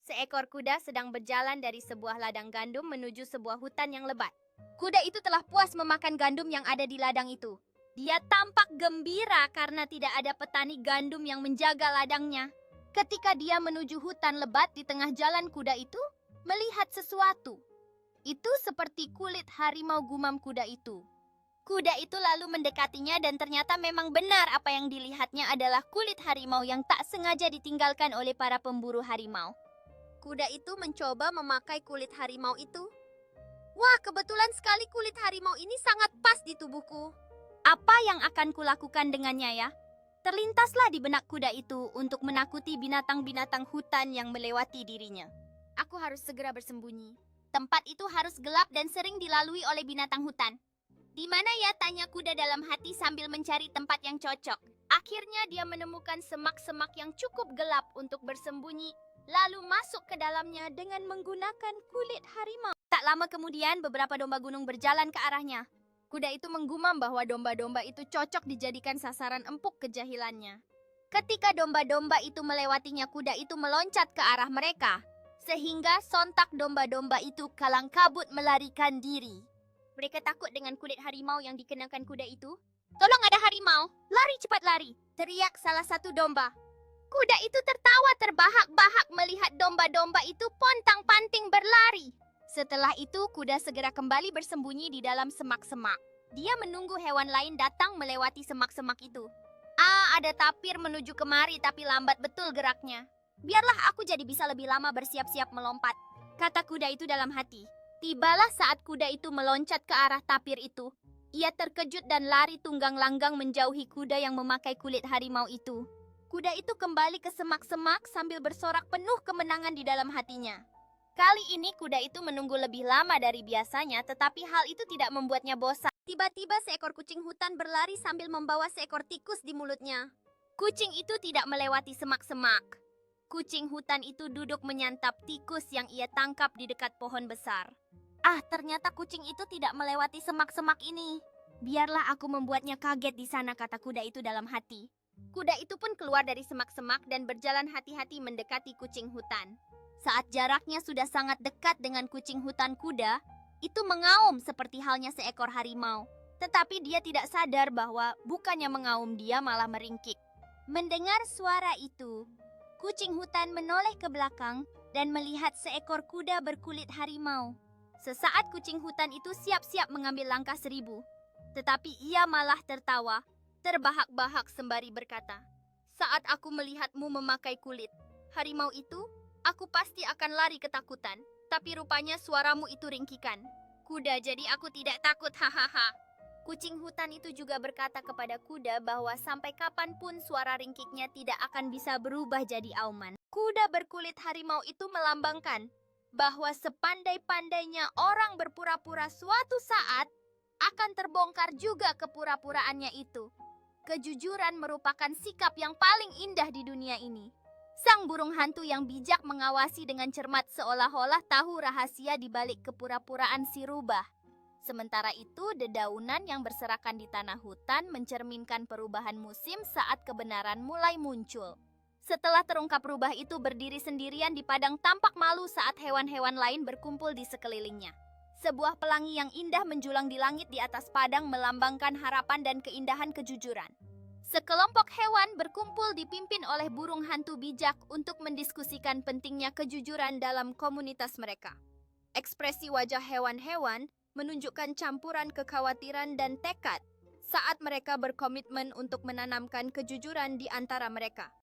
Seekor kuda sedang berjalan dari sebuah ladang gandum menuju sebuah hutan yang lebat. Kuda itu telah puas memakan gandum yang ada di ladang itu. Dia tampak gembira karena tidak ada petani gandum yang menjaga ladangnya. Ketika dia menuju hutan lebat di tengah jalan, kuda itu melihat sesuatu. Itu seperti kulit harimau, gumam kuda itu. Kuda itu lalu mendekatinya dan ternyata memang benar apa yang dilihatnya adalah kulit harimau yang tak sengaja ditinggalkan oleh para pemburu harimau. Kuda itu mencoba memakai kulit harimau itu. Wah, kebetulan sekali kulit harimau ini sangat pas di tubuhku. Apa yang akan kulakukan dengannya ya? Terlintaslah di benak kuda itu untuk menakuti binatang-binatang hutan yang melewati dirinya. Aku harus segera bersembunyi. Tempat itu harus gelap dan sering dilalui oleh binatang hutan. Di mana ya, tanya kuda dalam hati sambil mencari tempat yang cocok. Akhirnya dia menemukan semak-semak yang cukup gelap untuk bersembunyi, lalu masuk ke dalamnya dengan menggunakan kulit harimau. Tak lama kemudian, beberapa domba gunung berjalan ke arahnya. Kuda itu menggumam bahwa domba-domba itu cocok dijadikan sasaran empuk kejahilannya. Ketika domba-domba itu melewatinya, kuda itu meloncat ke arah mereka, sehingga sontak domba-domba itu kalang kabut melarikan diri. Mereka takut dengan kulit harimau yang dikenakan kuda itu. "Tolong, ada harimau! Lari, cepat lari!" teriak salah satu domba. Kuda itu tertawa terbahak-bahak melihat domba-domba itu pontang-panting berlari. Setelah itu, kuda segera kembali bersembunyi di dalam semak-semak. Dia menunggu hewan lain datang melewati semak-semak itu. Ada tapir menuju kemari tapi lambat betul geraknya. Biarlah aku jadi bisa lebih lama bersiap-siap melompat, kata kuda itu dalam hati. Tibalah saat kuda itu meloncat ke arah tapir itu. Ia terkejut dan lari tunggang langgang menjauhi kuda yang memakai kulit harimau itu. Kuda itu kembali ke semak-semak sambil bersorak penuh kemenangan di dalam hatinya. Kali ini kuda itu menunggu lebih lama dari biasanya, tetapi hal itu tidak membuatnya bosan. Tiba-tiba seekor kucing hutan berlari sambil membawa seekor tikus di mulutnya. Kucing itu tidak melewati semak-semak. Kucing hutan itu duduk menyantap tikus yang ia tangkap di dekat pohon besar. Ternyata kucing itu tidak melewati semak-semak ini. Biarlah aku membuatnya kaget di sana, kata kuda itu dalam hati. Kuda itu pun keluar dari semak-semak dan berjalan hati-hati mendekati kucing hutan. Saat jaraknya sudah sangat dekat dengan kucing hutan, kuda itu mengaum seperti halnya seekor harimau. Tetapi dia tidak sadar bahwa bukannya mengaum, dia malah meringkik. Mendengar suara itu, kucing hutan menoleh ke belakang dan melihat seekor kuda berkulit harimau. Sesaat kucing hutan itu siap-siap mengambil langkah 1000. Tetapi ia malah tertawa, terbahak-bahak sembari berkata, "Saat aku melihatmu memakai kulit harimau itu, aku pasti akan lari ketakutan. Tapi rupanya suaramu itu ringkikan kuda, jadi aku tidak takut, hahaha." Kucing hutan itu juga berkata kepada kuda bahwa sampai kapanpun suara ringkiknya tidak akan bisa berubah jadi auman. Kuda berkulit harimau itu melambangkan bahwa sepandai-pandainya orang berpura-pura, suatu saat akan terbongkar juga kepura-puraannya itu. Kejujuran merupakan sikap yang paling indah di dunia ini. Sang burung hantu yang bijak mengawasi dengan cermat seolah-olah tahu rahasia di balik kepura-puraan si rubah. Sementara itu, dedaunan yang berserakan di tanah hutan mencerminkan perubahan musim saat kebenaran mulai muncul. Setelah terungkap, rubah itu berdiri sendirian di padang, tampak malu saat hewan-hewan lain berkumpul di sekelilingnya. Sebuah pelangi yang indah menjulang di langit di atas padang melambangkan harapan dan keindahan kejujuran. Sekelompok hewan berkumpul dipimpin oleh burung hantu bijak untuk mendiskusikan pentingnya kejujuran dalam komunitas mereka. Ekspresi wajah hewan-hewan menunjukkan campuran kekhawatiran dan tekad saat mereka berkomitmen untuk menanamkan kejujuran di antara mereka.